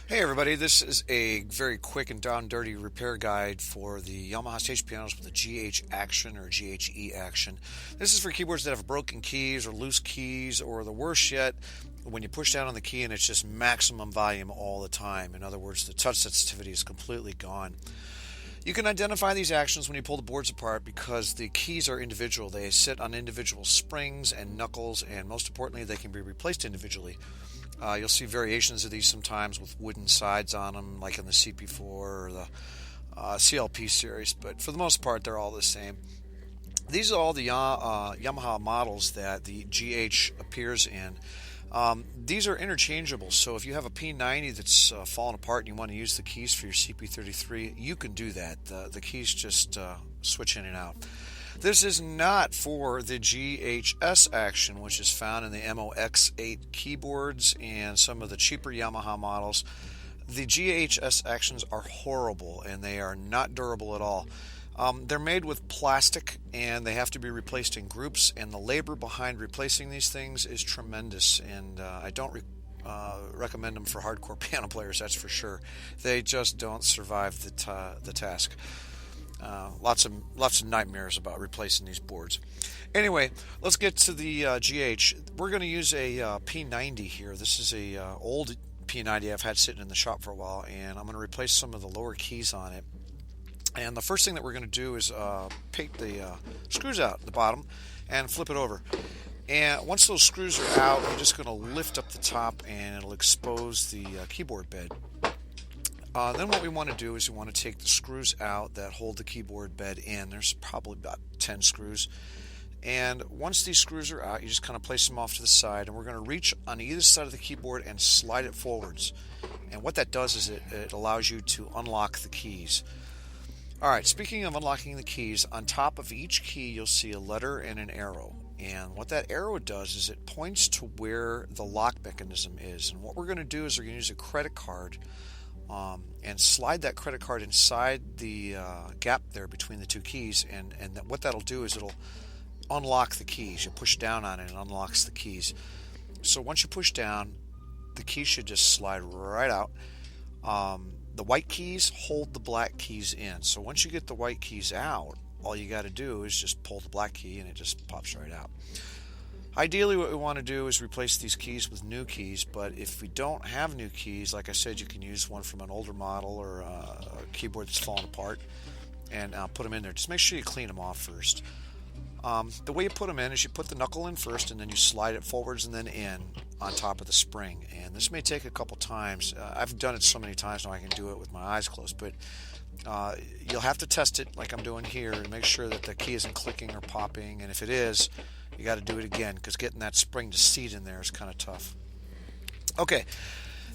Hey everybody, this is a very quick and down dirty repair guide for the Yamaha stage pianos with the GH action or GHE action. This is for keyboards that have broken keys or loose keys, or the worst yet, when you push down on the key and it's just maximum volume all the time. In other words, the touch sensitivity is completely gone. You can identify these actions when you pull the boards apart because the keys are individual. They sit on individual springs and knuckles, and most importantly, they can be replaced individually. You'll see variations of these sometimes with wooden sides on them, like in the CP4 or the CLP series, but for the most part, they're all the same. These are all the Yamaha models that the GH appears in. These are interchangeable, so if you have a P90 that's fallen apart and you want to use the keys for your CP33, you can do that. The keys just switch in and out. This is not for the GHS action, which is found in the MOX8 keyboards and some of the cheaper Yamaha models. The GHS actions are horrible and they are not durable at all. They're made with plastic and they have to be replaced in groups, and the labor behind replacing these things is tremendous, and I don't recommend them for hardcore piano players, that's for sure. They just don't survive the task. Lots of nightmares about replacing these boards. Anyway, let's get to the GH. We're going to use a P90 here. This is a old P90 I've had sitting in the shop for a while, and I'm going to replace some of the lower keys on it. And the first thing that we're going to do is take the screws out at the bottom and flip it over. And once those screws are out, we're just going to lift up the top and it'll expose the keyboard bed. Then what we want to do is we want to take the screws out that hold the keyboard bed in. There's probably about 10 screws. And once these screws are out, you just kind of place them off to the side, and we're going to reach on either side of the keyboard and slide it forwards. And what that does is it allows you to unlock the keys. Alright, speaking of unlocking the keys, on top of each key you'll see a letter and an arrow. And what that arrow does is it points to where the lock mechanism is. And what we're going to do is we're going to use a credit card and slide that credit card inside the gap there between the two keys, and what that'll do is it'll unlock the keys. You push down on it and it unlocks the keys. So once you push down, the keys should just slide right out. The white keys hold the black keys in. So once you get the white keys out, all you got to do is just pull the black key and it just pops right out. Ideally, what we want to do is replace these keys with new keys, but if we don't have new keys, like I said, you can use one from an older model or a keyboard that's fallen apart and put them in there. Just make sure you clean them off first. The way you put them in is you put the knuckle in first, and then you slide it forwards and then in on top of the spring. And this may take a couple times. I've done it so many times now I can do it with my eyes closed, but you'll have to test it like I'm doing here and make sure that the key isn't clicking or popping, and if it is, you got to do it again, because getting that spring to seat in there is kind of tough. Okay,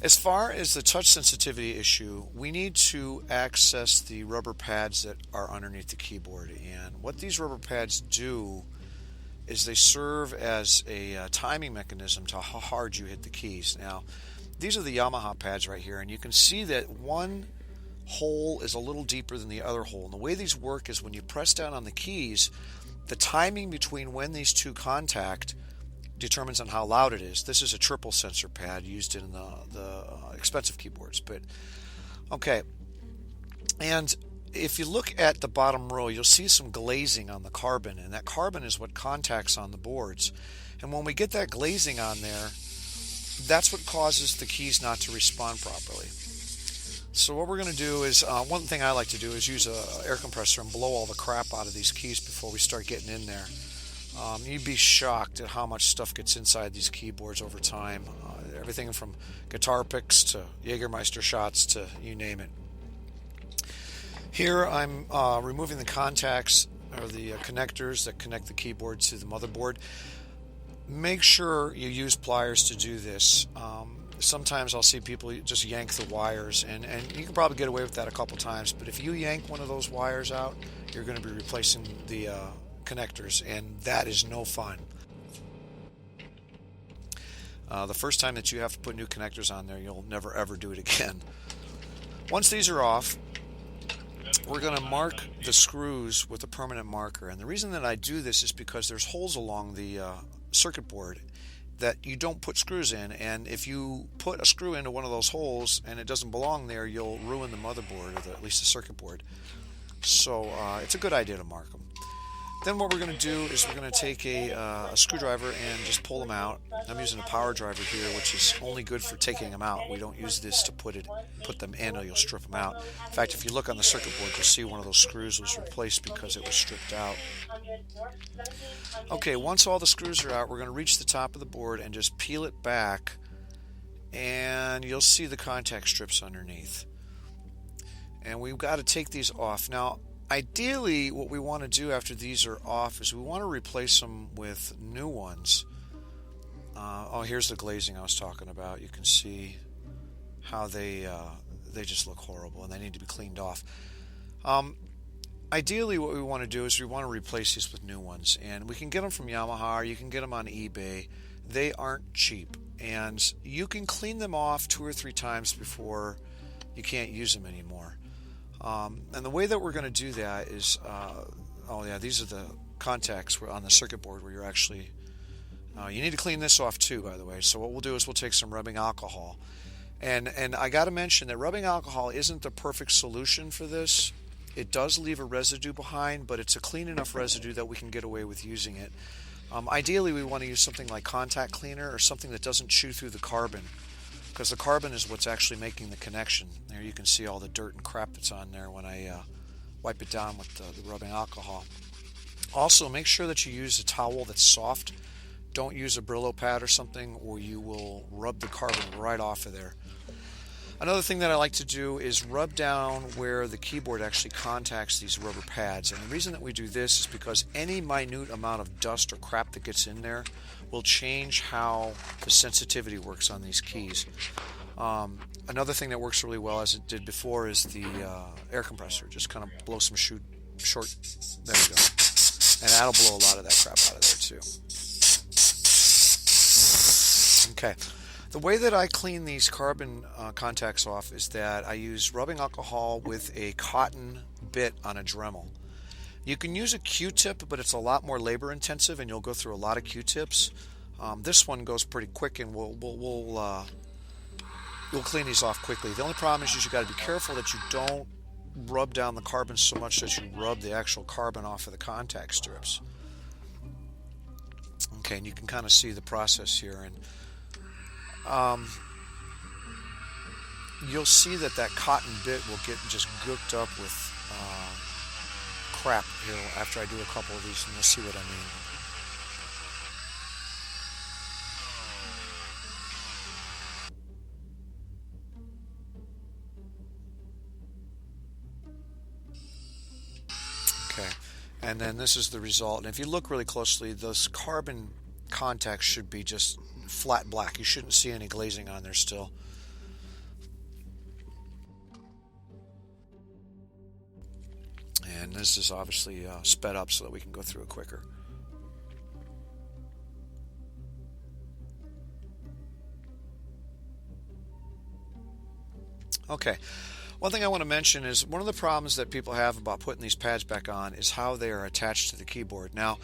as far as the touch sensitivity issue, we need to access the rubber pads that are underneath the keyboard. And what these rubber pads do is they serve as a timing mechanism to how hard you hit the keys. Now, these are the Yamaha pads right here, and you can see that one hole is a little deeper than the other hole. And the way these work is when you press down on the keys, the timing between when these two contact determines on how loud it is. This is a triple sensor pad used in the expensive keyboards, but okay. And if you look at the bottom row, you'll see some glazing on the carbon, and that carbon is what contacts on the boards. And when we get that glazing on there, that's what causes the keys not to respond properly. So what we're going to do is, one thing I like to do is use an air compressor and blow all the crap out of these keys before we start getting in there. You'd be shocked at how much stuff gets inside these keyboards over time. Everything from guitar picks to Jägermeister shots to you name it. Here I'm removing the contacts or the connectors that connect the keyboard to the motherboard. Make sure you use pliers to do this. Sometimes I'll see people just yank the wires, and you can probably get away with that a couple times, but if you yank one of those wires out, you're going to be replacing the connectors, and that is no fun. The first time that you have to put new connectors on there, you'll never ever do it again. Once these are off, we're going to mark the screws with a permanent marker, and the reason that I do this is because there's holes along the circuit board that you don't put screws in, and if you put a screw into one of those holes and it doesn't belong there, you'll ruin the motherboard, or at least the circuit board. So it's a good idea to mark them. Then what we're going to do is we're going to take a screwdriver and just pull them out. I'm using a power driver here, which is only good for taking them out. We don't use this to put them in, or you'll strip them out. In fact, if you look on the circuit board, you'll see one of those screws was replaced because it was stripped out. Okay, once all the screws are out, we're going to reach the top of the board and just peel it back, and you'll see the contact strips underneath. And we've got to take these off. Now, ideally, what we want to do after these are off is we want to replace them with new ones. Oh, here's the glazing I was talking about. You can see how they just look horrible, and they need to be cleaned off. Ideally, what we want to do is we want to replace these with new ones, and we can get them from Yamaha, or you can get them on eBay. They aren't cheap, and you can clean them off 2 or 3 times before you can't use them anymore. And the way that we're going to do that is, oh yeah, these are the contacts on the circuit board where you're actually, you need to clean this off too, by the way. So what we'll do is we'll take some rubbing alcohol. And I got to mention that rubbing alcohol isn't the perfect solution for this. It does leave a residue behind, but it's a clean enough residue that we can get away with using it. Ideally, we want to use something like contact cleaner, or something that doesn't chew through the carbon, because the carbon is what's actually making the connection. There you can see all the dirt and crap that's on there when I wipe it down with the rubbing alcohol. Also, make sure that you use a towel that's soft. Don't use a Brillo pad or something, or you will rub the carbon right off of there. Another thing that I like to do is rub down where the keyboard actually contacts these rubber pads. And the reason that we do this is because any minute amount of dust or crap that gets in there will change how the sensitivity works on these keys. Another thing that works really well, as it did before, is the air compressor. Just kind of blow some short. There we go. And that'll blow a lot of that crap out of there too. Okay. The way that I clean these carbon contacts off is that I use rubbing alcohol with a cotton bit on a Dremel. You can use a Q-tip, but it's a lot more labor intensive, and you'll go through a lot of Q-tips. This one goes pretty quick, and we'll clean these off quickly. The only problem is you got to be careful that you don't rub down the carbon so much that you rub the actual carbon off of the contact strips. Okay, and you can kind of see the process here, and you'll see that cotton bit will get just gooked up with crap here after I do a couple of these, and you'll see what I mean. Okay, and then this is the result. And if you look really closely, those carbon contacts should be just flat black. You shouldn't see any glazing on there still. And this is obviously sped up so that we can go through it quicker. Okay, one thing I want to mention is one of the problems that people have about putting these pads back on is how they are attached to the keyboard. Now,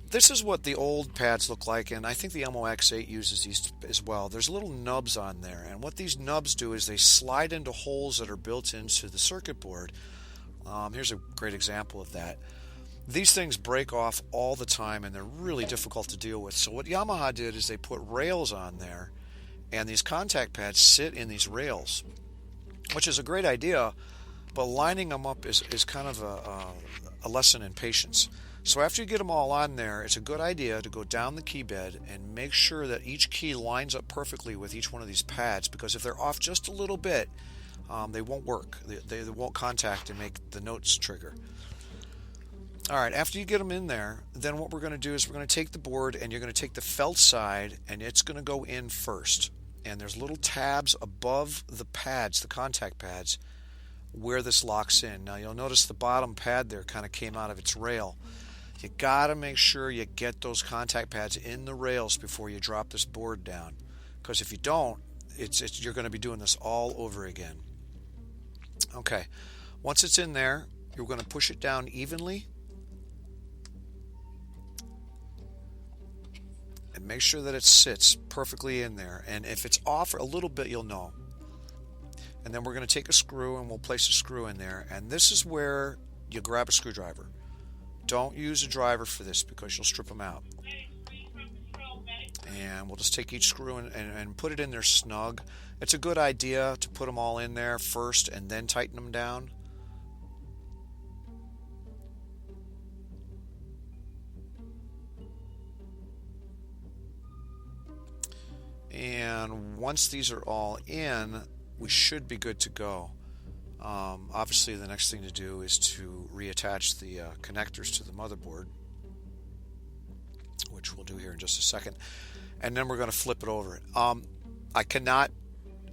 this is what the old pads look like, and I think the MOX8 uses these as well. There's little nubs on there, and what these nubs do is they slide into holes that are built into the circuit board. Here's a great example of that. These things break off all the time, and they're really difficult to deal with. So what Yamaha did is they put rails on there, and these contact pads sit in these rails, which is a great idea, but lining them up is kind of a lesson in patience. So after you get them all on there, it's a good idea to go down the key bed and make sure that each key lines up perfectly with each one of these pads, because if they're off just a little bit, they won't work. They won't contact and make the notes trigger. Alright, after you get them in there, then what we're going to do is we're going to take the board, and you're going to take the felt side, and it's going to go in first. And there's little tabs above the pads, the contact pads, where this locks in. Now you'll notice the bottom pad there kind of came out of its rail. You got to make sure you get those contact pads in the rails before you drop this board down, because if you don't, you're going to be doing this all over again. Okay, once it's in there, you're going to push it down evenly, and make sure that it sits perfectly in there, and if it's off a little bit, you'll know. And then we're going to take a screw and we'll place a screw in there, and this is where you grab a screwdriver. Don't use a driver for this because you'll strip them out. And we'll just take each screw and put it in there snug. It's a good idea to put them all in there first and then tighten them down. And once these are all in, we should be good to go. Obviously, the next thing to do is to reattach the connectors to the motherboard, which we'll do here in just a second. And then we're going to flip it over. I cannot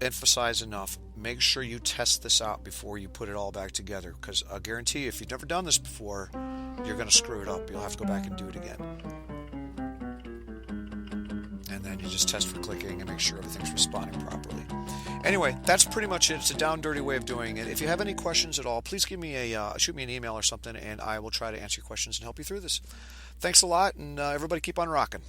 emphasize enough, make sure you test this out before you put it all back together, because I guarantee you, if you've never done this before, you're going to screw it up. You'll have to go back and do it again. And then you just test for clicking and make sure everything's responding properly. Anyway, that's pretty much it. It's a down dirty way of doing it. If you have any questions at all, please give me shoot me an email or something, and I will try to answer your questions and help you through this. Thanks a lot, and everybody keep on rocking.